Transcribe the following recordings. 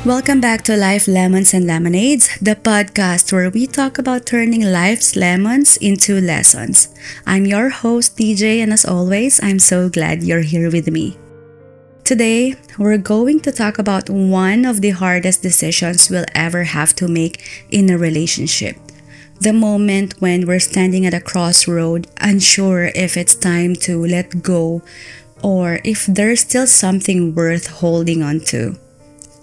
Welcome back to Life Lemons and Lemonades, the podcast where we talk about turning life's lemons into lessons. I'm your host, Deejay, and as always, I'm so glad you're here with me. Today, we're going to talk about one of the hardest decisions we'll ever have to make in a relationship. The moment when we're standing at a crossroad, unsure if it's time to let go or if there's still something worth holding on to.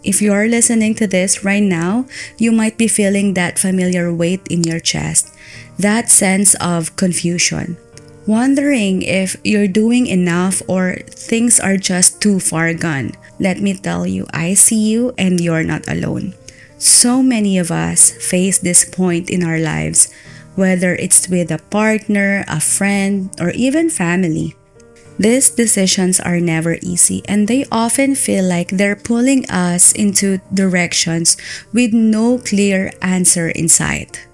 If you are listening to this right now, you might be feeling that familiar weight in your chest, that sense of confusion, wondering if you're doing enough or things are just too far gone. Let me tell you, I see you and you're not alone. So many of us face this point in our lives, whether it's with a partner, a friend, or even family. These decisions are never easy and they often feel like they're pulling us into directions with no clear answer in sight.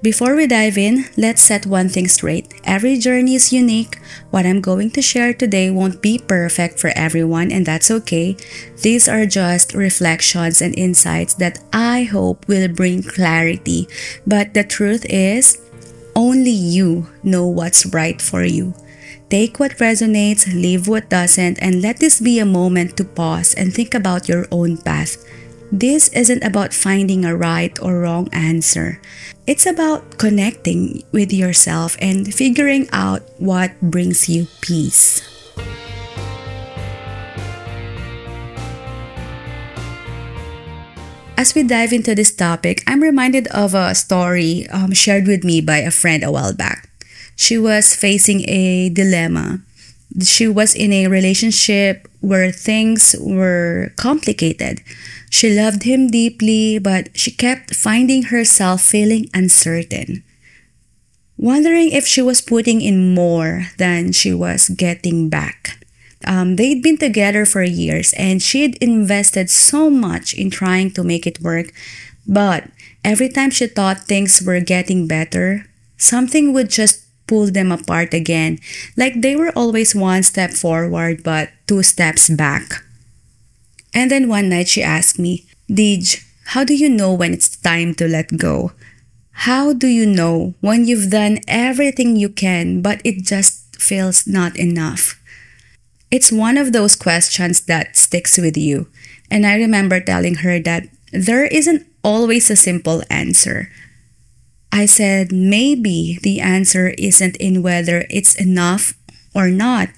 Before we dive in, let's set one thing straight. Every journey is unique. What I'm going to share today won't be perfect for everyone, and that's okay. These are just reflections and insights that I hope will bring clarity. But the truth is, only you know what's right for you. Take what resonates, leave what doesn't, and let this be a moment to pause and think about your own path. This isn't about finding a right or wrong answer. It's about connecting with yourself and figuring out what brings you peace. As we dive into this topic, I'm reminded of a story shared with me by a friend a while back. She was facing a dilemma. She was in a relationship where things were complicated. She loved him deeply, but she kept finding herself feeling uncertain, wondering if she was putting in more than she was getting back. They'd been together for years and she'd invested so much in trying to make it work, but every time she thought things were getting better, something would just pull them apart again, like they were always one step forward but two steps back. And then one night she asked me, "Deej, how do you know when it's time to let go? How do you know when you've done everything you can but it just feels not enough?" It's one of those questions that sticks with you. And I remember telling her that there isn't always a simple answer. I said maybe the answer isn't in whether it's enough or not.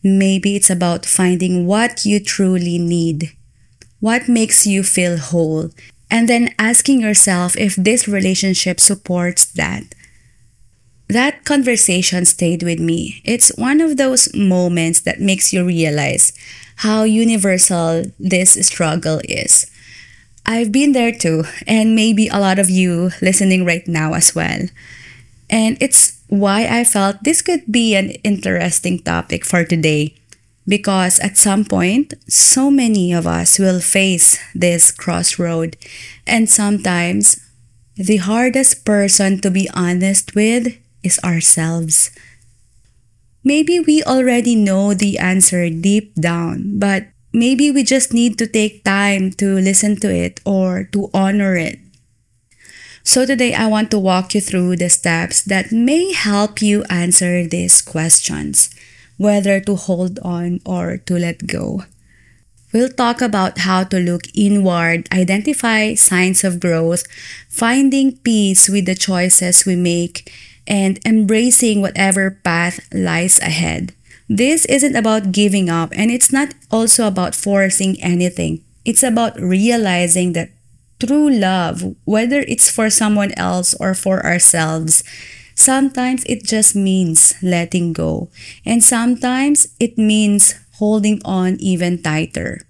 Maybe it's about finding what you truly need, what makes you feel whole, and then asking yourself if this relationship supports that. That conversation stayed with me. It's one of those moments that makes you realize how universal this struggle is. I've been there too, and maybe a lot of you listening right now as well. And it's why I felt this could be an interesting topic for today, because at some point, so many of us will face this crossroad, and sometimes the hardest person to be honest with is ourselves. Maybe we already know the answer deep down, but maybe we just need to take time to listen to it or to honor it. So today I want to walk you through the steps that may help you answer these questions, whether to hold on or to let go. We'll talk about how to look inward, identify signs of growth, finding peace with the choices we make, and embracing whatever path lies ahead. This isn't about giving up, and it's not also about forcing anything. It's about realizing that true love, whether it's for someone else or for ourselves, sometimes it just means letting go, and sometimes it means holding on even tighter.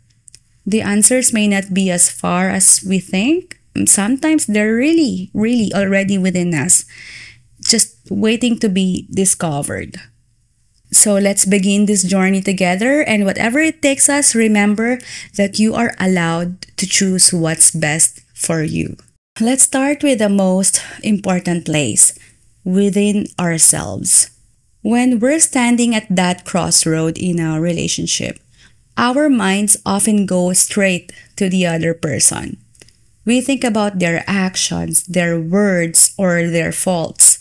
The answers may not be as far as we think. Sometimes they're really already within us, just waiting to be discovered. So let's begin this journey together, and whatever it takes us, remember that you are allowed to choose what's best for you. Let's start with the most important place, within ourselves. When we're standing at that crossroad in a relationship, our minds often go straight to the other person. We think about their actions, their words, or their faults.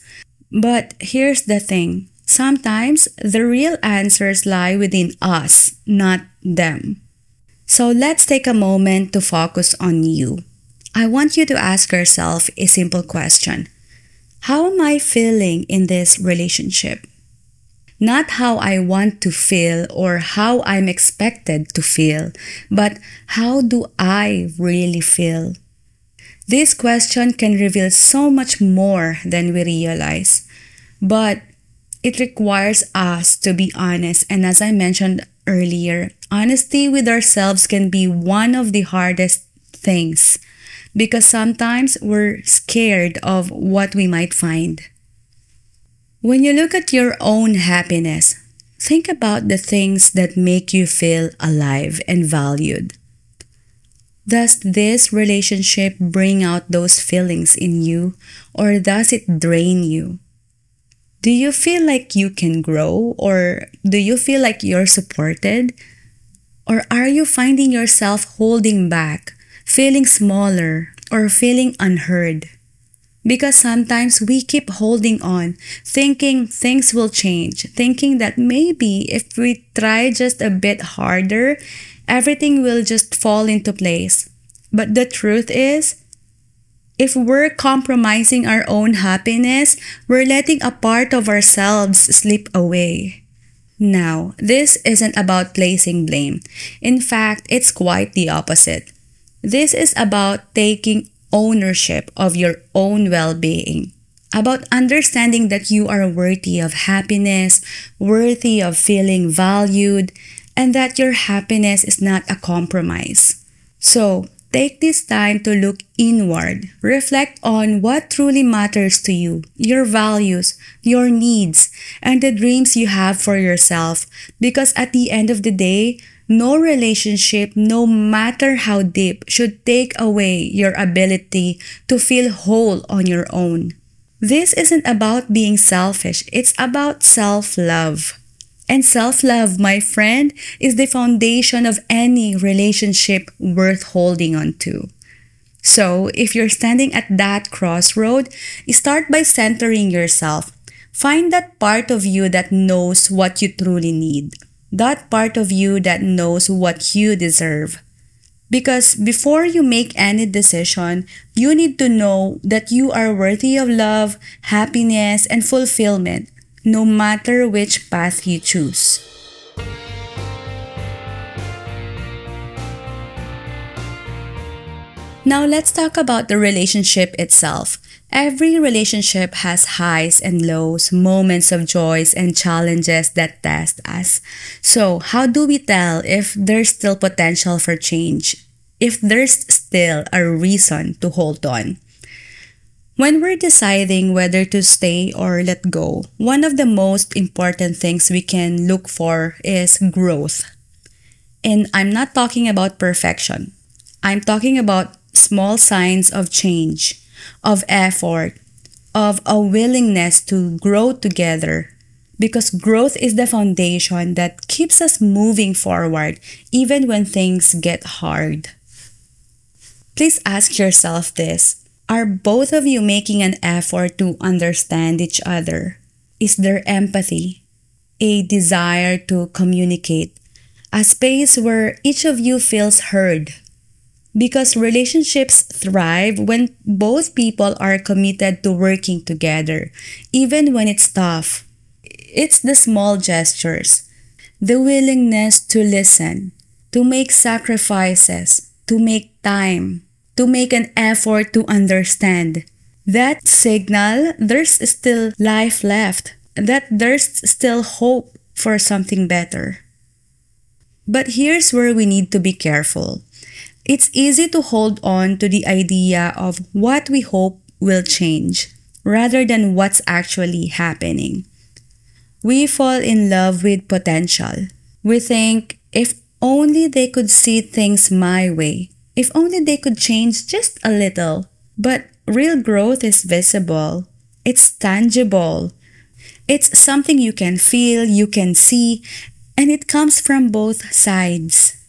But here's the thing. Sometimes the real answers lie within us, not them. So let's take a moment to focus on you. I want you to ask yourself a simple question. How am I feeling in this relationship? Not how I want to feel or how I'm expected to feel, but how do I really feel? This question can reveal so much more than we realize, but it requires us to be honest. And as I mentioned earlier, honesty with ourselves can be one of the hardest things because sometimes we're scared of what we might find. When you look at your own happiness, think about the things that make you feel alive and valued. Does this relationship bring out those feelings in you, or does it drain you? Do you feel like you can grow, or do you feel like you're supported? Or are you finding yourself holding back, feeling smaller, or feeling unheard? Because sometimes we keep holding on, thinking things will change, thinking that maybe if we try just a bit harder, everything will just fall into place. But the truth is, if we're compromising our own happiness, we're letting a part of ourselves slip away. Now, this isn't about placing blame. In fact, it's quite the opposite. This is about taking ownership of your own well-being, about understanding that you are worthy of happiness, worthy of feeling valued, and that your happiness is not a compromise. So, take this time to look inward, reflect on what truly matters to you, your values, your needs, and the dreams you have for yourself, because at the end of the day, no relationship, no matter how deep, should take away your ability to feel whole on your own. This isn't about being selfish, it's about self-love. And self-love, my friend, is the foundation of any relationship worth holding on to. So, if you're standing at that crossroad, start by centering yourself. Find that part of you that knows what you truly need. That part of you that knows what you deserve. Because before you make any decision, you need to know that you are worthy of love, happiness, and fulfillment, no matter which path you choose. Now let's talk about the relationship itself. Every relationship has highs and lows, moments of joys and challenges that test us. So, how do we tell if there's still potential for change? If there's still a reason to hold on? When we're deciding whether to stay or let go, one of the most important things we can look for is growth. And I'm not talking about perfection. I'm talking about small signs of change, of effort, of a willingness to grow together. Because growth is the foundation that keeps us moving forward even when things get hard. Please ask yourself this. Are both of you making an effort to understand each other? Is there empathy, a desire to communicate, a space where each of you feels heard? Because relationships thrive when both people are committed to working together, even when it's tough. It's the small gestures, the willingness to listen, to make sacrifices, to make time, to make an effort to understand. That signal there's still life left, that there's still hope for something better. But here's where we need to be careful. It's easy to hold on to the idea of what we hope will change, rather than what's actually happening. We fall in love with potential. We think, if only they could see things my way, if only they could change just a little. But real growth is visible. It's tangible. It's something you can feel, you can see, And it comes from both sides.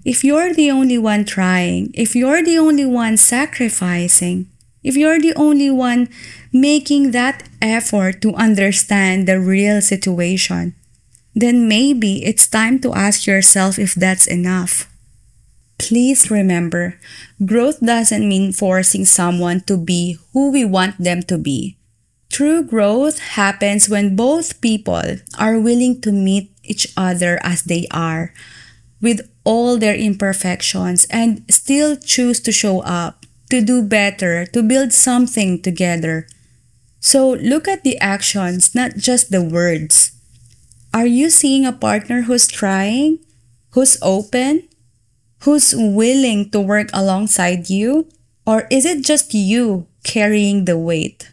If you're the only one trying, if you're the only one sacrificing, if you're the only one making that effort to understand the real situation, then maybe it's time to ask yourself if that's enough. Please remember, growth doesn't mean forcing someone to be who we want them to be. True growth happens when both people are willing to meet each other as they are, with all their imperfections, and still choose to show up, to do better, to build something together. So look at the actions, not just the words. Are you seeing a partner who's trying, who's open, who's willing to work alongside you? Or is it just you carrying the weight?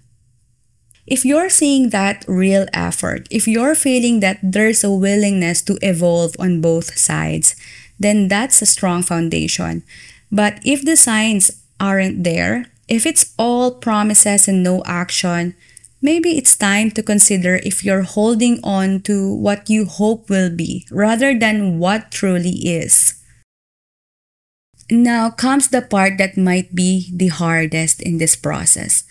If you're seeing that real effort, if you're feeling that there's a willingness to evolve on both sides, then that's a strong foundation. But if the signs aren't there, if it's all promises and no action, maybe it's time to consider if you're holding on to what you hope will be rather than what truly is. Now comes the part that might be the hardest in this process.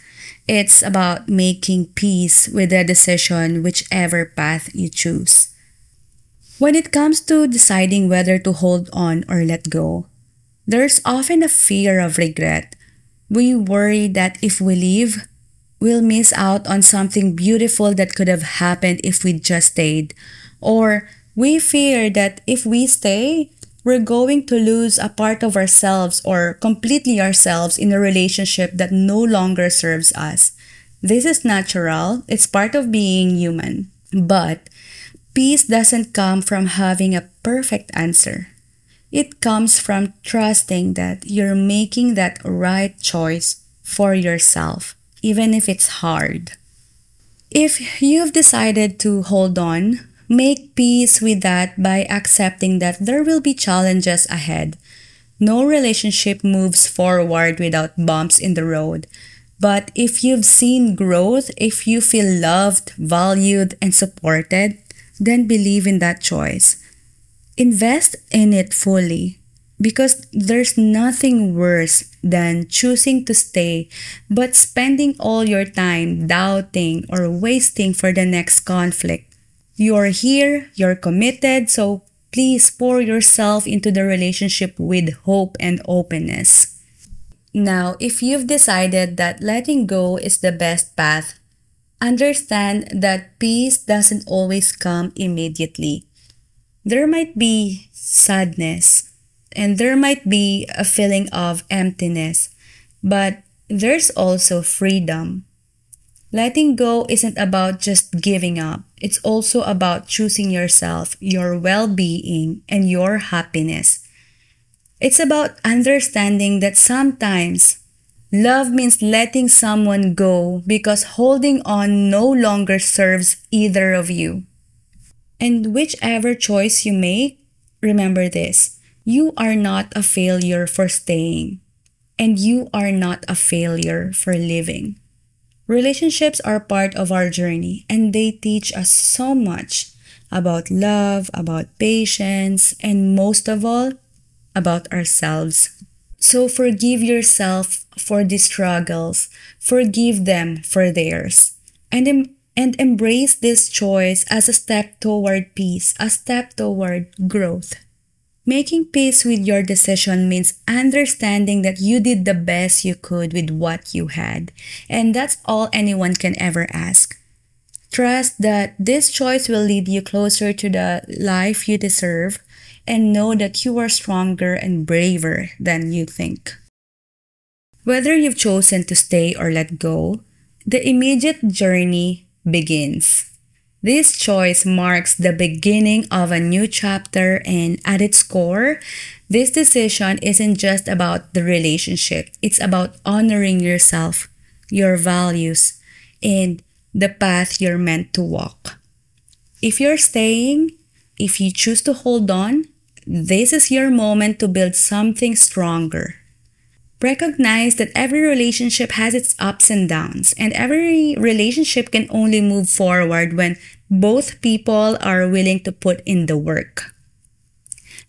It's about making peace with the decision, whichever path you choose. When it comes to deciding whether to hold on or let go, there's often a fear of regret. We worry that if we leave, we'll miss out on something beautiful that could have happened if we just stayed. Or we fear that if we stay, we're going to lose a part of ourselves or completely ourselves in a relationship that no longer serves us. This is natural. It's part of being human. But peace doesn't come from having a perfect answer. It comes from trusting that you're making that right choice for yourself, even if it's hard. If you've decided to hold on, make peace with that by accepting that there will be challenges ahead. No relationship moves forward without bumps in the road. But if you've seen growth, if you feel loved, valued, and supported, then believe in that choice. Invest in it fully, because there's nothing worse than choosing to stay but spending all your time doubting or wasting for the next conflict. You're here, you're committed, so please pour yourself into the relationship with hope and openness. Now, if you've decided that letting go is the best path, understand that peace doesn't always come immediately. There might be sadness, and there might be a feeling of emptiness, but there's also freedom. Letting go isn't about just giving up. It's also about choosing yourself, your well-being, and your happiness. It's about understanding that sometimes love means letting someone go because holding on no longer serves either of you. And whichever choice you make, remember this: you are not a failure for staying, and you are not a failure for living. Relationships are part of our journey, and they teach us so much about love, about patience, and most of all, about ourselves. So forgive yourself for the struggles, forgive them for theirs, and embrace this choice as a step toward peace, a step toward growth. Making peace with your decision means understanding that you did the best you could with what you had, and that's all anyone can ever ask. Trust that this choice will lead you closer to the life you deserve, and know that you are stronger and braver than you think. Whether you've chosen to stay or let go, the immediate journey begins. This choice marks the beginning of a new chapter, and at its core, this decision isn't just about the relationship. It's about honoring yourself, your values, and the path you're meant to walk. If you're staying, if you choose to hold on, this is your moment to build something stronger. Recognize that every relationship has its ups and downs, and every relationship can only move forward when Both people are willing to put in the work.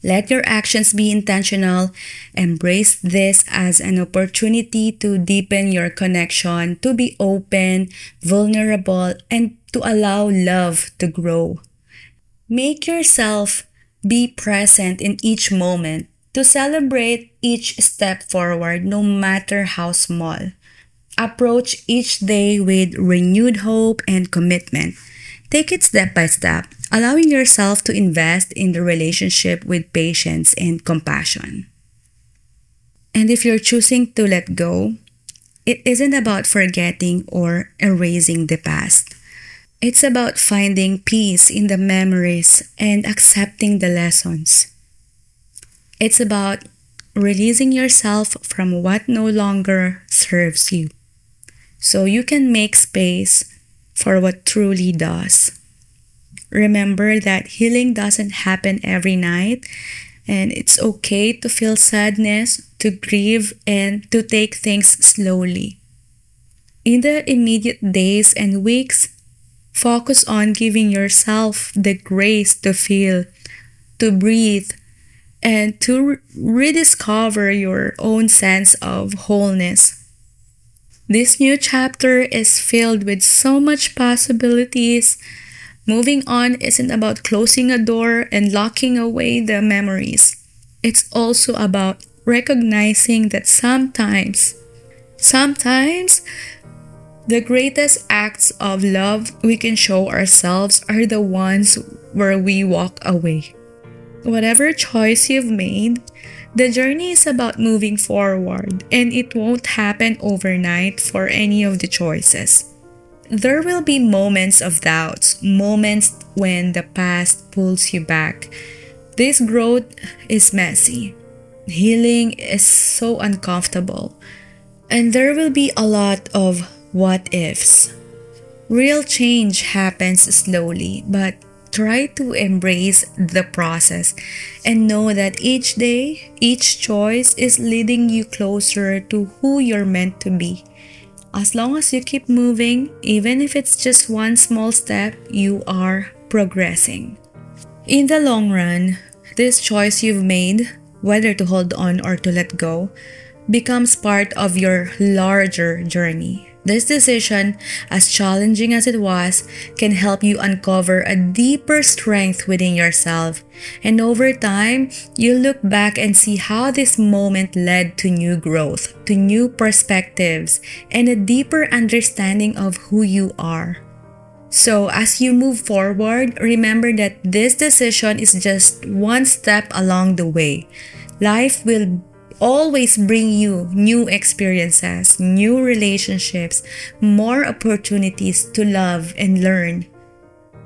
Let your actions be intentional. Embrace this as an opportunity to deepen your connection, to be open, vulnerable, and to allow love to grow. Make yourself be present in each moment, to celebrate each step forward, no matter how small. Approach each day with renewed hope and commitment. Take it step by step, allowing yourself to invest in the relationship with patience and compassion. And if you're choosing to let go, it isn't about forgetting or erasing the past. It's about finding peace in the memories and accepting the lessons. It's about releasing yourself from what no longer serves you, so you can make space for what truly does. Remember that healing doesn't happen every night, and it's okay to feel sadness, to grieve, and to take things slowly. In the immediate days and weeks, focus on giving yourself the grace to feel, to breathe, and to rediscover your own sense of wholeness. This new chapter is filled with so much possibilities. Moving on isn't about closing a door and locking away the memories. It's also about recognizing that sometimes, the greatest acts of love we can show ourselves are the ones where we walk away. Whatever choice you've made, the journey is about moving forward, and it won't happen overnight for any of the choices. There will be moments of doubts, moments when the past pulls you back. This growth is messy. Healing is so uncomfortable. And there will be a lot of what ifs. Real change happens slowly, but try to embrace the process and know that each day, each choice is leading you closer to who you're meant to be. As long as you keep moving, even if it's just one small step, you are progressing. In the long run, this choice you've made, whether to hold on or to let go, becomes part of your larger journey. This decision, as challenging as it was, can help you uncover a deeper strength within yourself. And over time, you'll look back and see how this moment led to new growth, to new perspectives, and a deeper understanding of who you are. So as you move forward, remember that this decision is just one step along the way. Life will always bring you new experiences, new relationships, more opportunities to love and learn.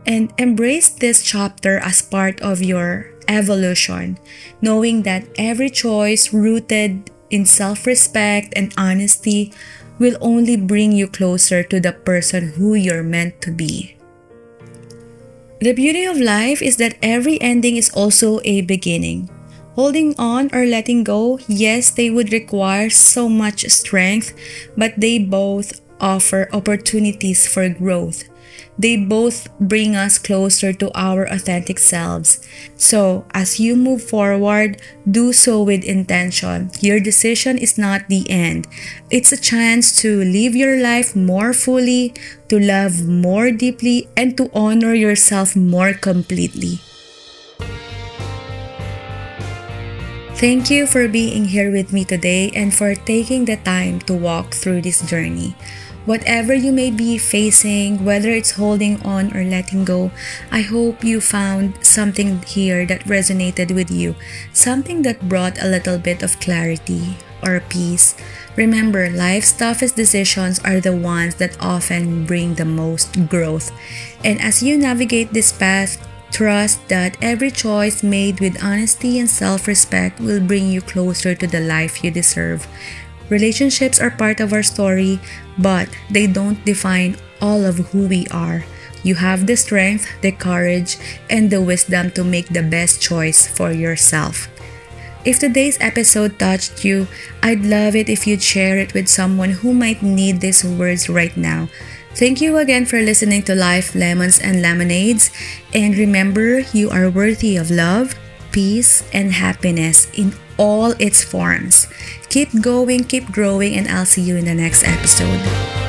And embrace this chapter as part of your evolution, knowing that every choice rooted in self-respect and honesty will only bring you closer to the person who you're meant to be. The beauty of life is that every ending is also a beginning. Holding on or letting go, yes, they would require so much strength, but they both offer opportunities for growth. They both bring us closer to our authentic selves. So, as you move forward, do so with intention. Your decision is not the end. It's a chance to live your life more fully, to love more deeply, and to honor yourself more completely. Thank you for being here with me today and for taking the time to walk through this journey. Whatever you may be facing, whether it's holding on or letting go, I hope you found something here that resonated with you, something that brought a little bit of clarity or peace. Remember, life's toughest decisions are the ones that often bring the most growth. And as you navigate this path, trust that every choice made with honesty and self-respect will bring you closer to the life you deserve. Relationships are part of our story, but they don't define all of who we are. You have the strength, the courage, and the wisdom to make the best choice for yourself. If today's episode touched you, I'd love it if you'd share it with someone who might need these words right now. Thank you again for listening to Life Lemons and Lemonades. And remember, you are worthy of love, peace, and happiness in all its forms. Keep going, keep growing, and I'll see you in the next episode.